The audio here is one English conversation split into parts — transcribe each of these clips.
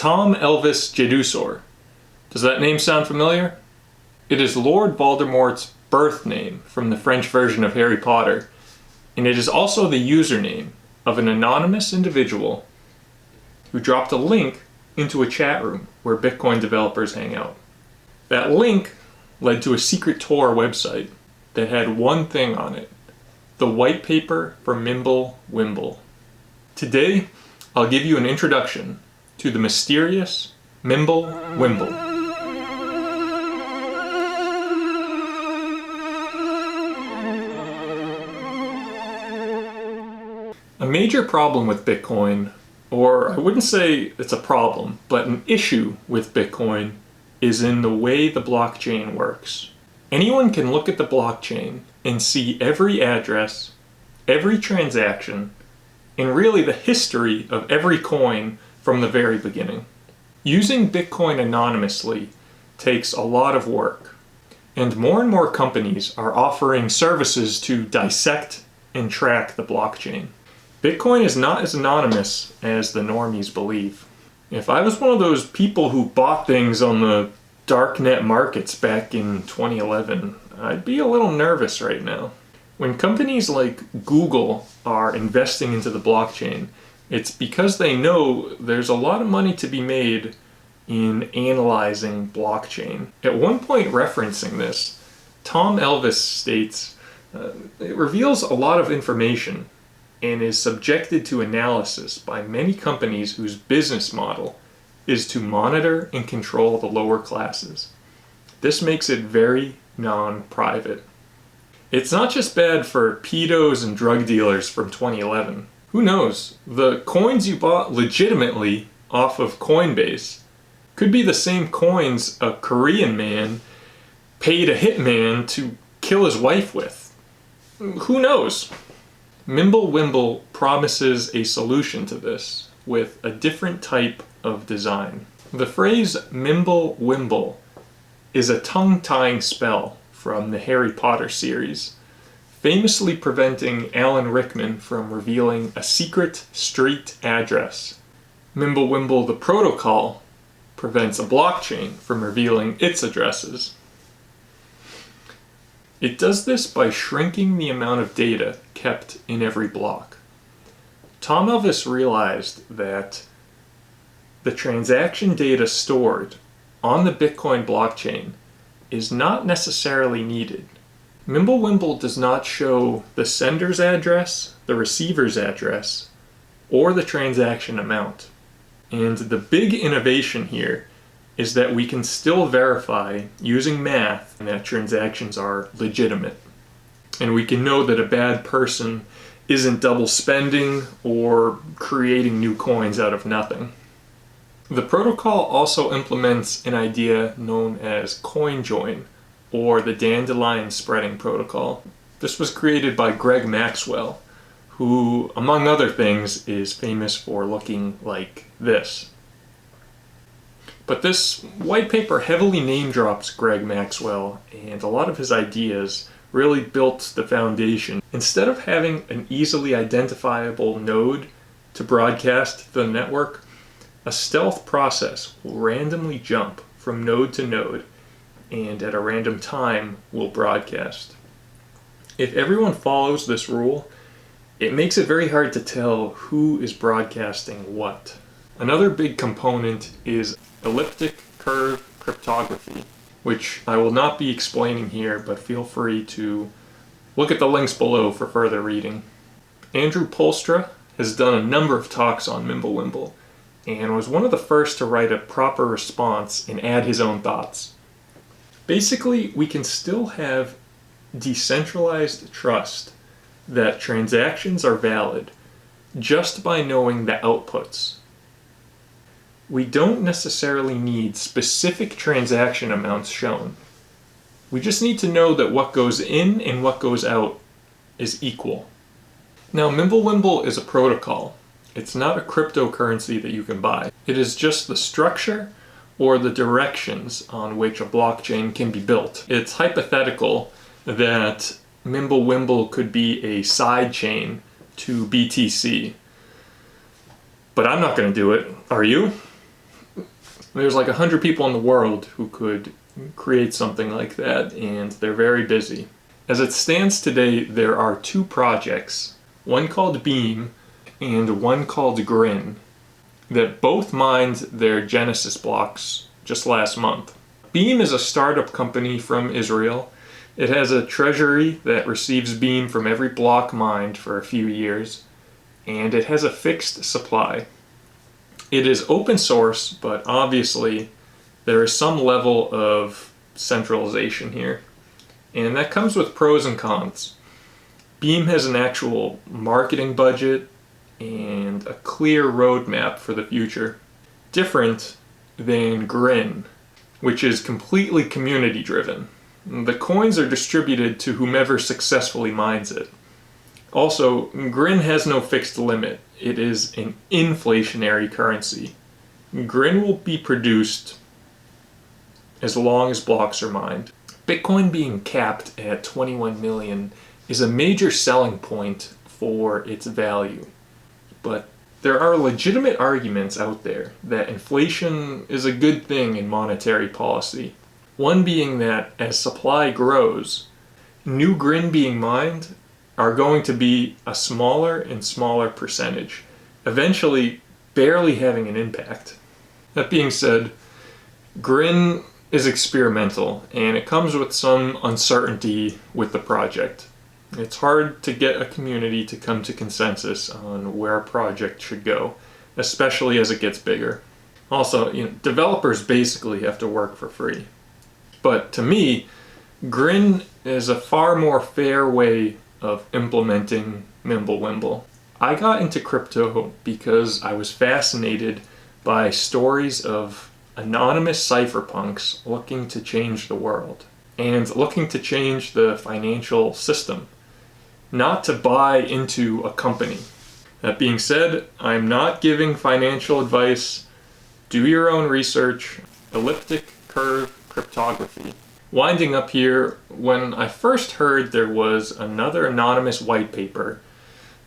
Tom Elvis Jedusor. Does that name sound familiar? It is Lord Voldemort's birth name from the French version of Harry Potter, and it is also the username of an anonymous individual who dropped a link into a chat room where Bitcoin developers hang out. That link led to a secret Tor website that had one thing on it: the white paper for Mimblewimble. Today, I'll give you an introduction to the Mysterious Mimblewimble. A major problem with Bitcoin, or I wouldn't say it's a problem, but an issue with Bitcoin, is in the way the blockchain works. Anyone can look at the blockchain and see every address, every transaction, and really the history of every coin from the very beginning. Using Bitcoin anonymously takes a lot of work, and more companies are offering services to dissect and track the blockchain. Bitcoin is not as anonymous as the normies believe. If I was one of those people who bought things on the darknet markets back in 2011, I'd be a little nervous right now. When companies like Google are investing into the blockchain, it's because they know there's a lot of money to be made in analyzing blockchain. At one point referencing this, Tom Elvis states, it reveals a lot of information and is subjected to analysis by many companies whose business model is to monitor and control the lower classes. This makes it very non-private. It's not just bad for pedos and drug dealers from 2011. Who knows? The coins you bought legitimately off of Coinbase could be the same coins a Korean man paid a hitman to kill his wife with. Who knows? Mimblewimble promises a solution to this with a different type of design. The phrase Mimblewimble is a tongue-tying spell from the Harry Potter series, famously preventing Alan Rickman from revealing a secret street address. Mimblewimble, the protocol, prevents a blockchain from revealing its addresses. It does this by shrinking the amount of data kept in every block. Tom Elvis realized that the transaction data stored on the Bitcoin blockchain is not necessarily needed. Mimblewimble does not show the sender's address, the receiver's address, or the transaction amount. And the big innovation here is that we can still verify using math that transactions are legitimate. And we can know that a bad person isn't double spending or creating new coins out of nothing. The protocol also implements an idea known as CoinJoin, or the Dandelion Spreading Protocol. This was created by Greg Maxwell, who, among other things, is famous for looking like this. But this white paper heavily name-drops Greg Maxwell, and a lot of his ideas really built the foundation. Instead of having an easily identifiable node to broadcast to the network, a stealth process will randomly jump from node to node, and at a random time will broadcast. If everyone follows this rule, it makes it very hard to tell who is broadcasting what. Another big component is elliptic curve cryptography, which I will not be explaining here, but feel free to look at the links below for further reading. Andrew Polstra has done a number of talks on Mimblewimble, and was one of the first to write a proper response and add his own thoughts. Basically, we can still have decentralized trust that transactions are valid just by knowing the outputs. We don't necessarily need specific transaction amounts shown. We just need to know that what goes in and what goes out is equal. Now, Mimblewimble is a protocol. It's not a cryptocurrency that you can buy. It is just the structure or the directions on which a blockchain can be built. It's hypothetical that Mimblewimble could be a side chain to BTC. But I'm not going to do it. Are you? There's like 100 people in the world who could create something like that, and they're very busy. As it stands today, there are 2 projects, one called Beam and one called Grin, that both mined their Genesis blocks just last month. Beam is a startup company from Israel. It has a treasury that receives Beam from every block mined for a few years, and it has a fixed supply. It is open source, but obviously there is some level of centralization here, and that comes with pros and cons. Beam has an actual marketing budget and a clear roadmap for the future, different than Grin, which is completely community driven. The coins are distributed to whomever successfully mines it. Also, Grin has no fixed limit. It is an inflationary currency. Grin will be produced as long as blocks are mined. Bitcoin being capped at 21 million is a major selling point for its value. But there are legitimate arguments out there that inflation is a good thing in monetary policy. One being that as supply grows, new Grin being mined are going to be a smaller and smaller percentage, eventually barely having an impact. That being said, Grin is experimental, and it comes with some uncertainty with the project. It's hard to get a community to come to consensus on where a project should go, especially as it gets bigger. Also, developers basically have to work for free. But to me, Grin is a far more fair way of implementing Mimblewimble. I got into crypto because I was fascinated by stories of anonymous cypherpunks looking to change the world and looking to change the financial system, not to buy into a company. That being said, I'm not giving financial advice. Do your own research. Elliptic curve cryptography. Winding up here, when I first heard there was another anonymous white paper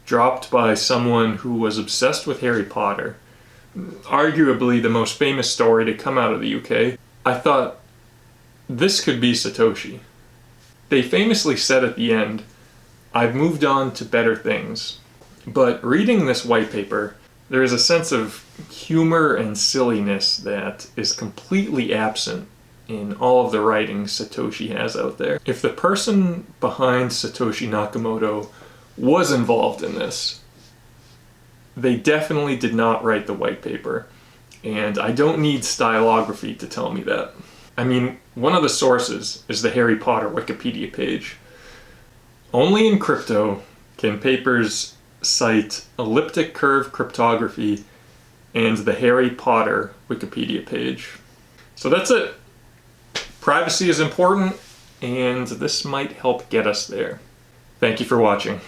dropped by someone who was obsessed with Harry Potter, arguably the most famous story to come out of the UK, I thought, this could be Satoshi. They famously said at the end, "I've moved on to better things." But reading this white paper, there is a sense of humor and silliness that is completely absent in all of the writings Satoshi has out there. If the person behind Satoshi Nakamoto was involved in this, they definitely did not write the white paper, and I don't need stylography to tell me that. I mean, one of the sources is the Harry Potter Wikipedia page. Only in crypto can papers cite elliptic curve cryptography and the Harry Potter Wikipedia page. So that's it. Privacy is important, and this might help get us there. Thank you for watching.